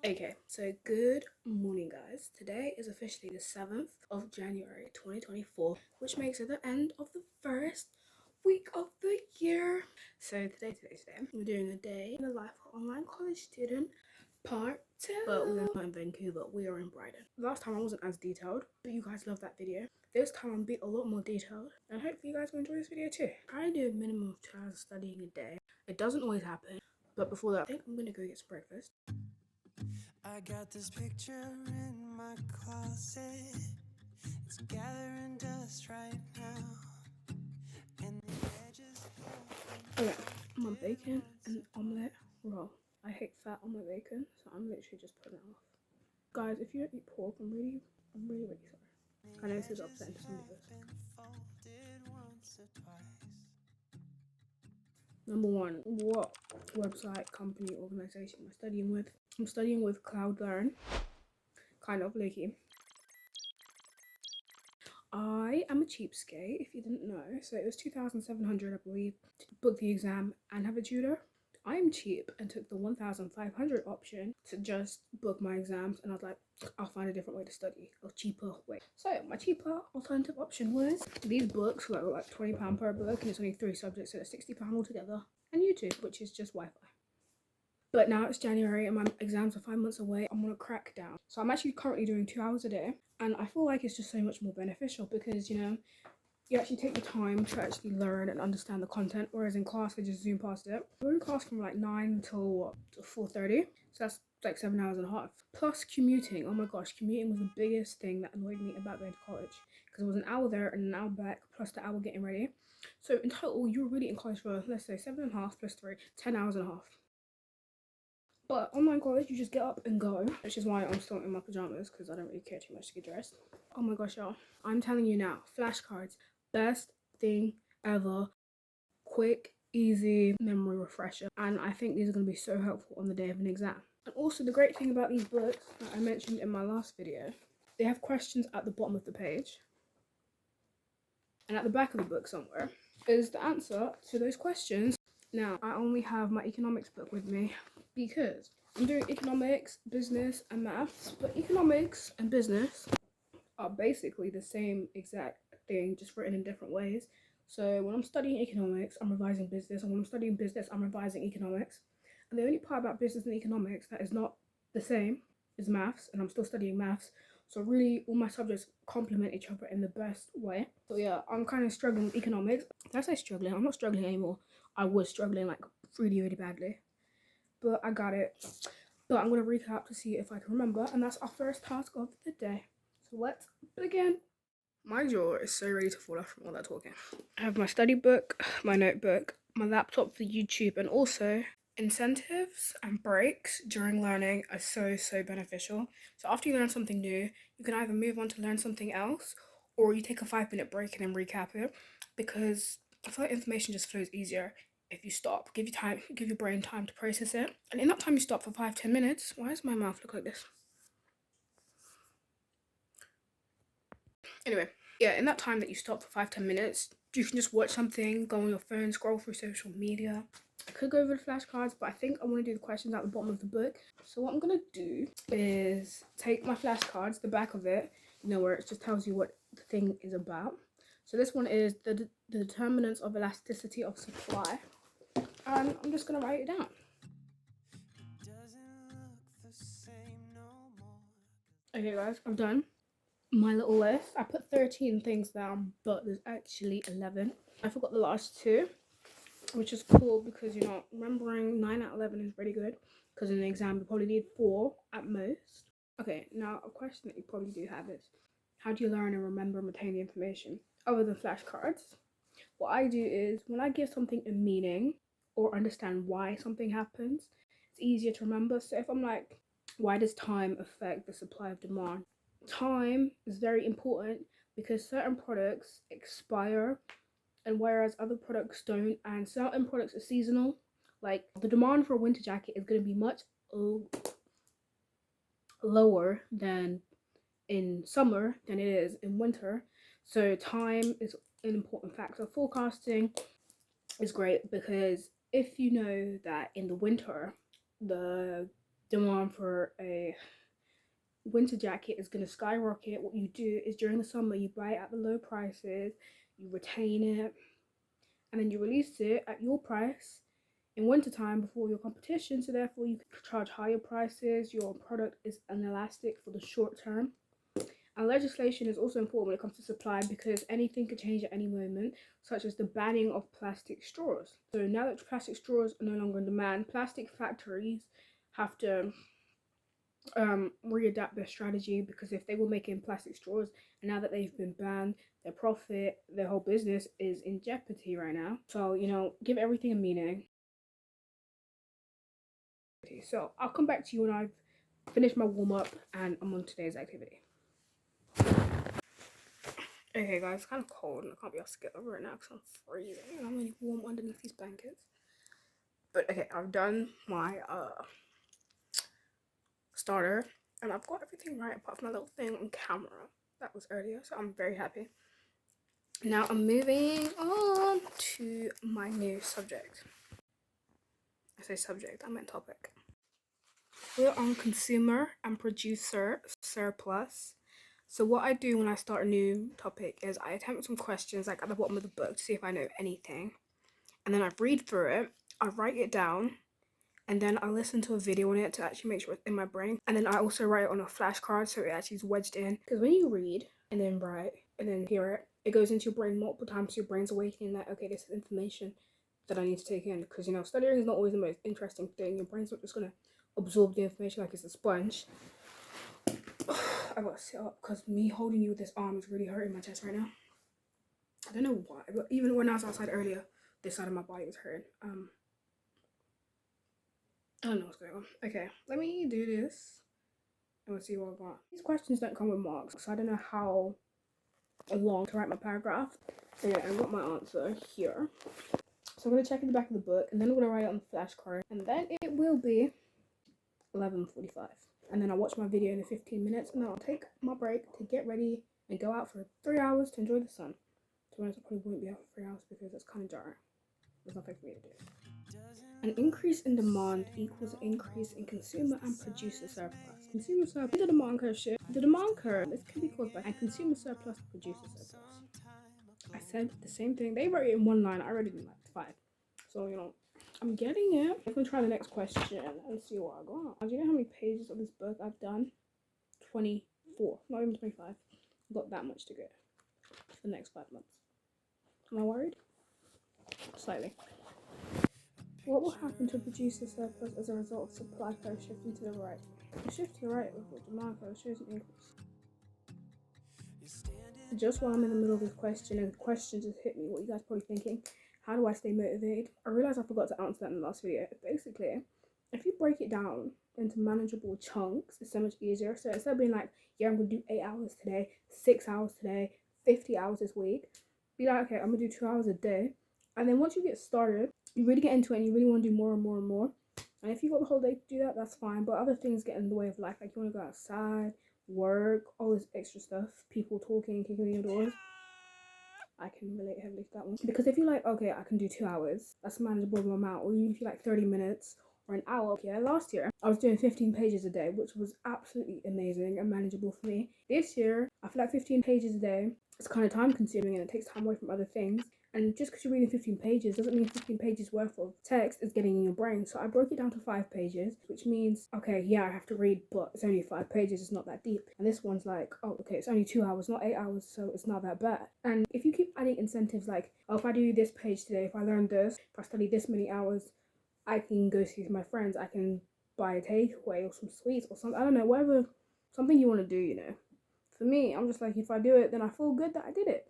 Okay, so good morning, guys. Today is officially the 7th of January 2024, which makes it the end of the first week of the year. So, today, we're doing a day in the life of an online college student, part 2. But we're not in Vancouver, we are in Brighton. Last time I wasn't as detailed, but you guys love that video. This time I'm a lot more detailed, and hopefully you guys will enjoy this video too. Try to do a minimum of 2 hours studying a day. It doesn't always happen, but before that, I think I'm gonna go get some breakfast. I got this picture in my closet. It's gathering dust right now. And the edges. Okay, my bacon and omelette roll. I hate fat on my bacon, so I'm literally just putting it off. Guys, if you don't eat pork, I'm really sorry. I know this is upsetting to some of us. Number one, what website, company, organization am I studying with? I'm studying with CloudLearn, kind of low-key. I am a cheapskate, if you didn't know. So it was 2,700, I believe, to book the exam and have a tutor. I am cheap and took the 1,500 option to just book my exams, and I was like, I'll find a different way to study, a cheaper way. So my cheaper alternative option was these books were like £20 per book, and it's only 3 subjects, so it's £60 altogether, and YouTube, which is just Wi-Fi. But now it's January and my exams are 5 months away. I'm on a crackdown. So I'm actually currently doing 2 hours a day. And I feel like it's just so much more beneficial because, you actually take the time to actually learn and understand the content. Whereas in class, I just zoom past it. We're in class from like 9 till what, till 4:30. So that's like 7 hours and a half. Plus commuting. Oh my gosh, commuting was the biggest thing that annoyed me about going to college. Because it was an hour there and an hour back, plus the hour getting ready. So in total, you were really in college for, let's say, 7.5 plus 3, 10 hours and a half. But online college, you just get up and go, which is why I'm still in my pajamas because I don't really care too much to get dressed. Oh my gosh, y'all. I'm telling you now, flashcards, best thing ever. Quick, easy memory refresher. And I think these are going to be so helpful on the day of an exam. And also, the great thing about these books that I mentioned in my last video, they have questions at the bottom of the page. And at the back of the book somewhere is the answer to those questions. Now, I only have my economics book with me because I'm doing economics, business, and maths, but economics and business are basically the same exact thing, just written in different ways. So when I'm studying economics, I'm revising business, and when I'm studying business, I'm revising economics. And the only part about business and economics that is not the same is maths, and I'm still studying maths. So really, all my subjects complement each other in the best way. So yeah, I'm kind of struggling with economics. Did I say struggling? I'm not struggling anymore. I was struggling like really badly, but I got it. But I'm gonna recap to see if I can remember, and that's our first task of the day. So let's begin. My jaw is so ready to fall off from all that talking. I have my study book, my notebook, my laptop for YouTube, and also incentives and breaks during learning are so beneficial. So after you learn something new, you can either move on to learn something else, or you take a 5-minute break and then recap it, because I feel like information just flows easier if you stop. Give your brain time to process it. And in that time you stop for 5-10 minutes. Why does my mouth look like this? Anyway, yeah, in that time that you stop for 5-10 minutes, you can just watch something, go on your phone, scroll through social media. I could go over the flashcards, but I think I want to do the questions at the bottom of the book. So what I'm gonna do is take my flashcards, the back of it, where it just tells you what the thing is about. So this one is the determinants of elasticity of supply, and I'm just gonna write it down. Okay guys, I'm done my little list. I put 13 things down, but there's actually 11. I forgot the last two, which is cool because, remembering 9 out of 11 is pretty good, because in an exam you probably need 4 at most. Okay, now a question that you probably do have is, how do you learn and remember and retain the information other than flashcards? What I do is, when I give something a meaning or understand why something happens, it's easier to remember. So if I'm like, why does time affect the supply of demand? Time is very important because certain products expire, and whereas other products don't, and certain products are seasonal. Like the demand for a winter jacket is going to be much lower than in summer than it is in winter. So time is an important factor. Forecasting is great because if you know that in the winter the demand for a winter jacket is going to skyrocket. What you do is during the summer you buy it at the low prices, you retain it, and then you release it at your price in wintertime before your competition, so therefore you can charge higher prices. Your product is inelastic for the short term. And legislation is also important when it comes to supply, because anything could change at any moment, such as the banning of plastic straws. So now that plastic straws are no longer in demand, plastic factories have to readapt their strategy, because if they were making plastic straws and now that they've been banned, their profit, their whole business is in jeopardy right now. So, you know, give everything a meaning. So I'll come back to you when I've finished my warm-up and I'm on today's activity. Okay guys, it's kind of cold and I can't be asked to get over it now because I'm freezing and I'm really warm underneath these blankets. But okay, I've done my starter and I've got everything right apart from my little thing on camera that was earlier, so I'm very happy. Now I'm moving on to my new subject. I say subject, I meant topic. We're on consumer and producer surplus. So what I do when I start a new topic is I attempt some questions like at the bottom of the book to see if I know anything. And then I read through it, I write it down, and then I listen to a video on it to actually make sure it's in my brain. And then I also write it on a flashcard so it actually is wedged in. Because when you read and then write and then hear it, it goes into your brain multiple times, so your brain's awakening that, okay, this is information that I need to take in. Because, you know, studying is not always the most interesting thing. Your brain's not just going to absorb the information like it's a sponge. I gotta sit up because me holding you with this arm is really hurting my chest right now. I don't know why, but even when I was outside earlier, this side of my body was hurting. I don't know what's going on. Okay, let me do this and we'll see what I got. These questions don't come with marks, so I don't know how long to write my paragraph. Okay, I got my answer here. So I'm gonna check in the back of the book and then I'm gonna write it on the flashcard, and then it will be 11:45. And then I'll watch my video in 15 minutes and then I'll take my break to get ready and go out for 3 hours to enjoy the sun. To be honest, I probably wouldn't be out for 3 hours because it's kind of jarring. There's nothing for me to do. An increase in demand equals an increase in consumer and producer surplus. Consumer surplus, the demand curve shift. The demand curve, this can be caused by, and consumer surplus, producer surplus. I said the same thing. They wrote it in one line. I read it in like 5. So, you know, I'm getting it. I'm gonna try the next question and see what I got. Do you know how many pages of this book I've done? 24, not even 25. I've got that much to go for the next 5 months. Am I worried? Slightly. What will happen to producer surplus as a result of supply curve shifting to the right? The shift to the right of the demand curve shows an increase. Just while I'm in the middle of this question and the question just hit me, what you guys probably thinking, how do I stay motivated? I realized I forgot to answer that in the last video. Basically, if you break it down into manageable chunks, it's so much easier. So instead of being like, yeah, I'm gonna do 8 hours today, 6 hours today, 50 hours this week, be like, okay, I'm gonna do 2 hours a day. And then once you get started, you really get into it and you really want to do more and more and more. And if you got the whole day to do that, that's fine. But other things get in the way of life, like you want to go outside, work, all this extra stuff, people talking, kicking in your doors. I can relate heavily to that one. Because if you're like, okay, I can do 2 hours, that's a manageable amount. Or even if you're like 30 minutes or an hour. Yeah, last year I was doing 15 pages a day, which was absolutely amazing and manageable for me. This year, I feel like 15 pages a day, it's kind of time consuming and it takes time away from other things. And just because you're reading 15 pages doesn't mean 15 pages worth of text is getting in your brain. So I broke it down to 5 pages, which means, okay, yeah, I have to read, but it's only 5 pages, it's not that deep. And this one's like, oh, okay, it's only 2 hours, not 8 hours, so it's not that bad. And if you keep adding incentives like, oh, if I do this page today, if I learn this, if I study this many hours, I can go see my friends, I can buy a takeaway or some sweets or something, I don't know, whatever, something you want to do, you know. For me, I'm just like, if I do it, then I feel good that I did it.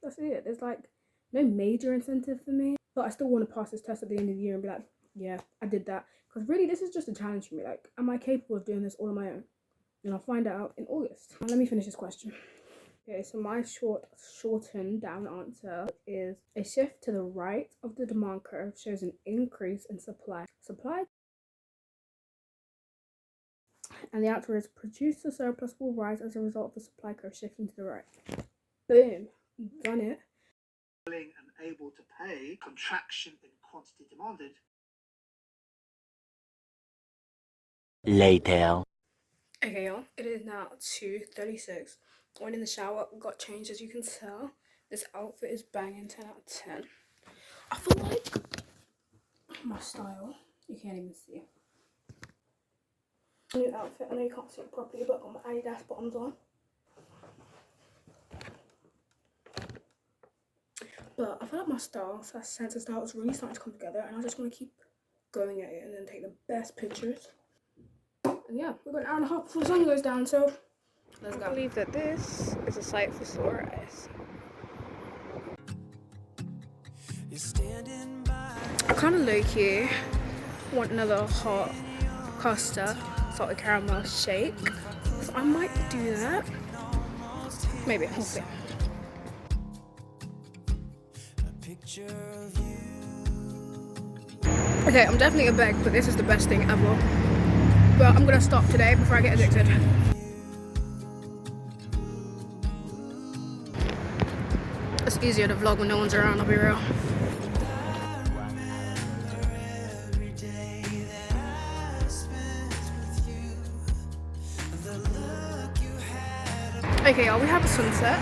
That's it. There's like no major incentive for me, but I still want to pass this test at the end of the year and be like, yeah, I did that. Because really, this is just a challenge for me. Like, am I capable of doing this all on my own? And I'll find out in August. Now, let me finish this question. Okay, so my shortened down answer is a shift to the right of the demand curve shows an increase in supply. And the answer is producer surplus will rise as a result of the supply curve shifting to the right. Boom, done it. Willing and able to pay, contraction in quantity demanded, later. Okay, y'all, it is now 2:36. Went in the shower, got changed, as you can tell. This outfit is banging, 10 out of 10. I feel like my style, you can't even see. New outfit, I know you can't see it properly, but I've got my Adidas bottoms on. But I feel like my style, so that sense of style is really starting to come together, and I just want to keep going at it and then take the best pictures. And yeah, we've got an hour and a half before the sun goes down, so let's go. I believe that this is a sight for sore eyes. You're standing by. I kind of low-key want another hot custard salted caramel shake, so I might do that. Maybe, we'll see. Picture of you. Okay, I'm definitely a beg, but this is the best thing ever. But I'm gonna stop today before I get addicted. It's easier to vlog when no one's around, I'll be real. Every day that I spent with you. The look you had. Okay, y'all, we have a sunset.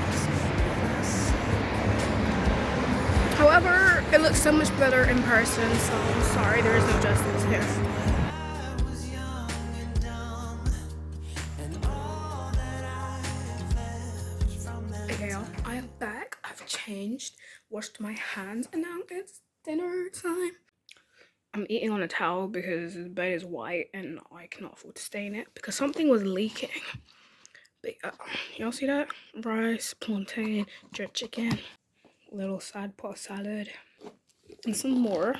However, it looks so much better in person, so I'm sorry there is no justice here. I was young and dumb. And all that I've left from that. Okay, y'all, I am back. I've changed, washed my hands, and now it's dinner time. I'm eating on a towel because the bed is white and I cannot afford to stain it because something was leaking. But y'all see that? Rice, plantain, jerk chicken, little side pot salad, and some more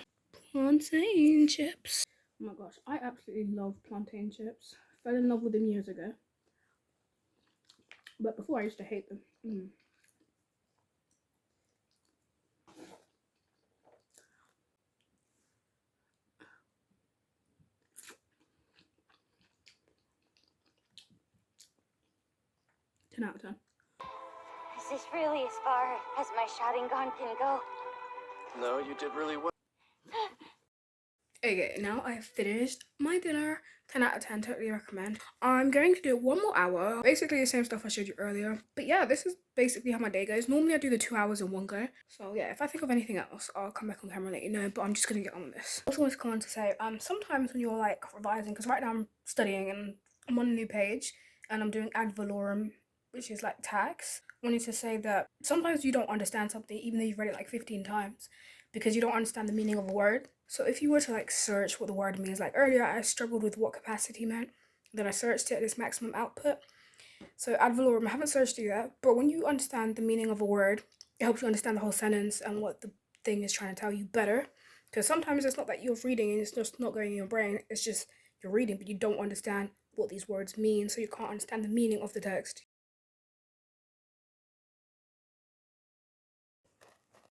plantain chips. Oh my gosh, I absolutely love plantain chips. Fell in love with them years ago. But before I used to hate them. 10 out of 10. Is this really as far as my Sharingan can go? No, you did really well. Okay, now I've finished my dinner. 10 out of 10, totally recommend. I'm going to do 1 more hour. Basically the same stuff I showed you earlier. But yeah, this is basically how my day goes. Normally I do the 2 hours in one go. So yeah, if I think of anything else, I'll come back on camera and let you know. But I'm just going to get on with this. I also wanted to come on to say, sometimes when you're like revising, because right now I'm studying and I'm on a new page and I'm doing ad valorem, which is like tax. I wanted to say that sometimes you don't understand something even though you've read it like 15 times because you don't understand the meaning of a word. So if you were to like search what the word means, like earlier I struggled with what capacity meant, then I searched it as maximum output. So ad valorem, I haven't searched it yet, but when you understand the meaning of a word, it helps you understand the whole sentence and what the thing is trying to tell you better. Because sometimes it's not that you're reading and it's just not going in your brain, it's just you're reading but you don't understand what these words mean, so you can't understand the meaning of the text.